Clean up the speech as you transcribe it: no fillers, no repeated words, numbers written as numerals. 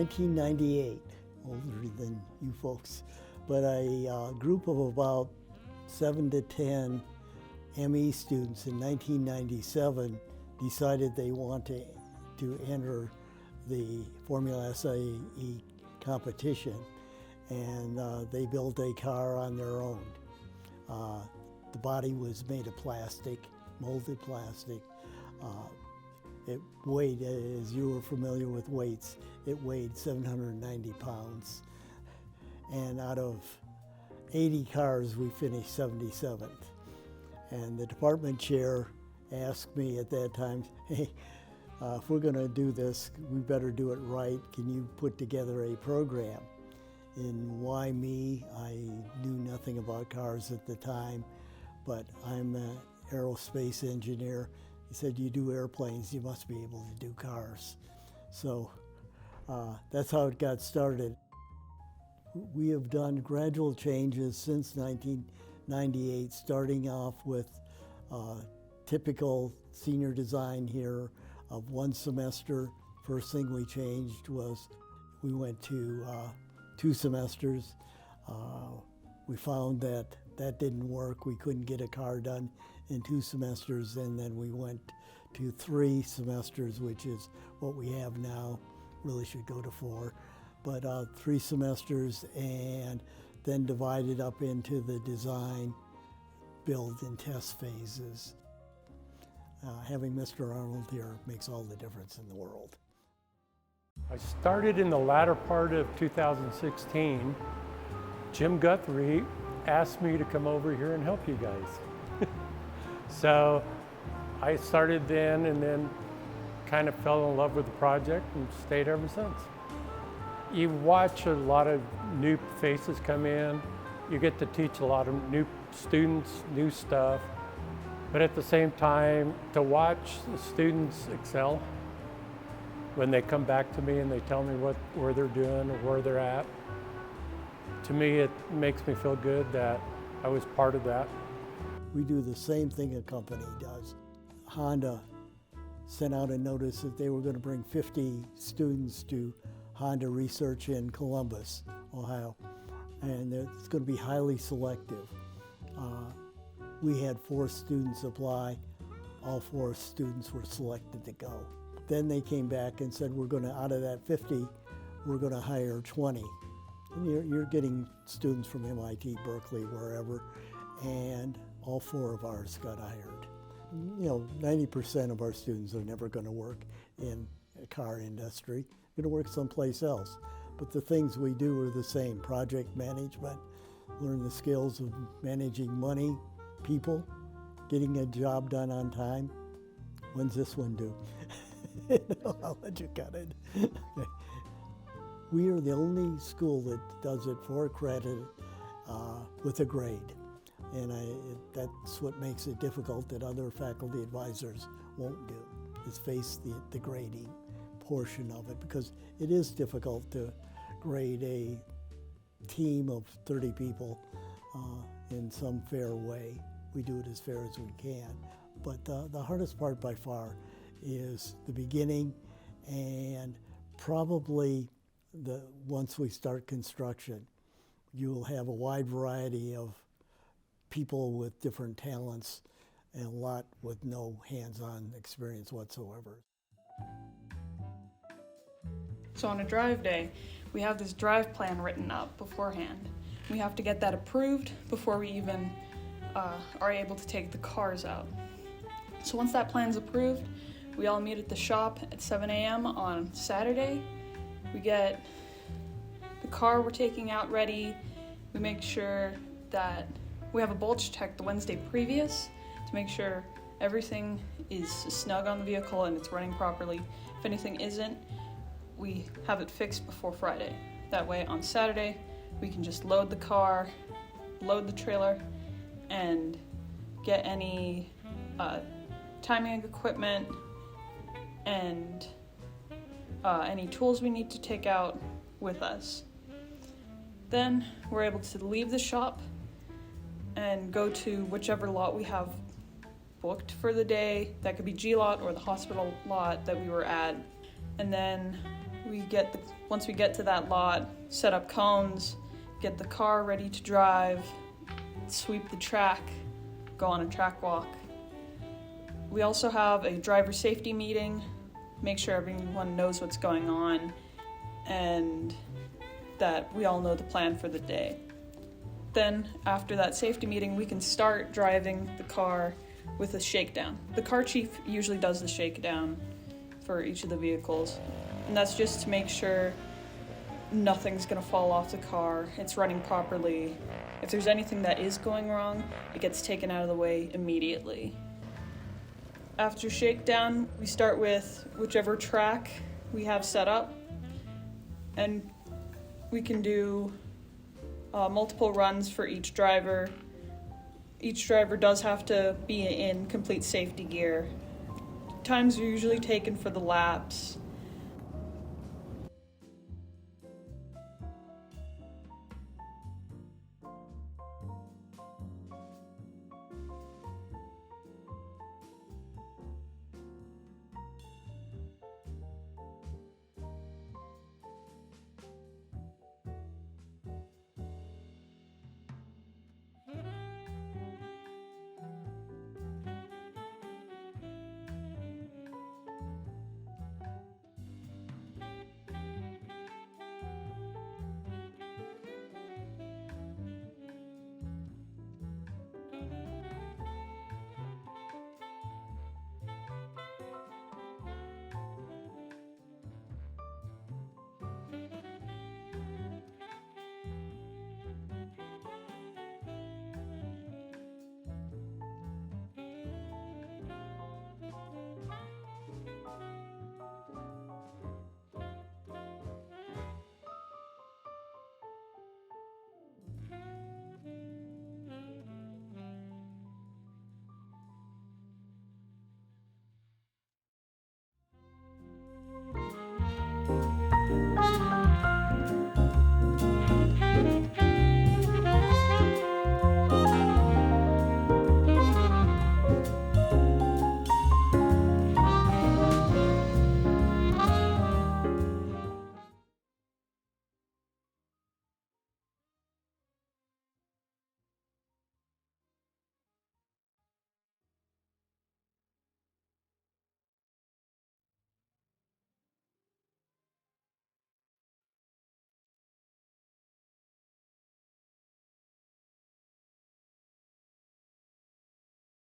1998, older than you folks, but a group of about 7 to 10 ME students in 1997 decided they wanted to enter the Formula SAE competition, and they built a car on their own. The body was made of plastic, molded plastic. It weighed, as you were familiar with weights, it weighed 790 pounds. And out of 80 cars, we finished 77th. And the department chair asked me at that time, hey, if we're going to do this, we better do it right. Can you put together a program? And why me? I knew nothing about cars at the time, but I'm an aerospace engineer. He said, you do airplanes, you must be able to do cars. So that's how it got started. We have done gradual changes since 1998, starting off with typical senior design here of 1 semester. First thing we changed was we went to 2 semesters. We found that that didn't work. We couldn't get a car done in 2 semesters, and then we went to 3 semesters, which is what we have now. Really should go to 4, but 3 semesters, and then divided up into the design, build, and test phases. Having Mr. Arnold here makes all the difference in the world. I started in the latter part of 2016. Jim Guthrie asked me to come over here and help you guys. So I started then, and then kind of fell in love with the project and stayed ever since. You watch a lot of new faces come in. You get to teach a lot of new students, new stuff. But at the same time, to watch the students excel when they come back to me and they tell me where they're doing or where they're at, to me it makes me feel good that I was part of that. We do the same thing a company does. Honda sent out a notice that they were going to bring 50 students to Honda Research in Columbus, Ohio, and it's going to be highly selective. We had 4 students apply. All 4 students were selected to go. Then they came back and said, we're going to, out of that 50, we're going to hire 20. And you're getting students from MIT, Berkeley, wherever, and all 4 of ours got hired. You know, 90% of our students are never going to work in a car industry. They're going to work someplace else. But the things we do are the same. Project management, learn the skills of managing money, people, getting a job done on time. When's this one due? I'll let you cut it. We are the only school that does it for credit with a grade. And that's what makes it difficult that other faculty advisors won't do, is face the grading portion of it, because it is difficult to grade a team of 30 people in some fair way. We do it as fair as we can. But the hardest part by far is the beginning, and probably once we start construction, you will have a wide variety of people with different talents and a lot with no hands-on experience whatsoever. So on a drive day, we have this drive plan written up beforehand. We have to get that approved before we even are able to take the cars out. So once that plan's approved, we all meet at the shop at 7 a.m. on Saturday. We get the car we're taking out ready. We make sure that we have a bulge check the Wednesday previous to make sure everything is snug on the vehicle and it's running properly. If anything isn't, we have it fixed before Friday. That way on Saturday, we can just load the car, load the trailer, and get any timing equipment and any tools we need to take out with us. Then we're able to leave the shop and go to whichever lot we have booked for the day. That could be G lot or the hospital lot that we were at. And then once we get to that lot, set up cones, get the car ready to drive, sweep the track, go on a track walk. We also have a driver safety meeting, make sure everyone knows what's going on and that we all know the plan for the day. Then, after that safety meeting, we can start driving the car with a shakedown. The car chief usually does the shakedown for each of the vehicles, and that's just to make sure nothing's gonna fall off the car, it's running properly. If there's anything that is going wrong, it gets taken out of the way immediately. After shakedown, we start with whichever track we have set up, and we can do multiple runs for each driver. Each driver does have to be in complete safety gear. Times are usually taken for the laps.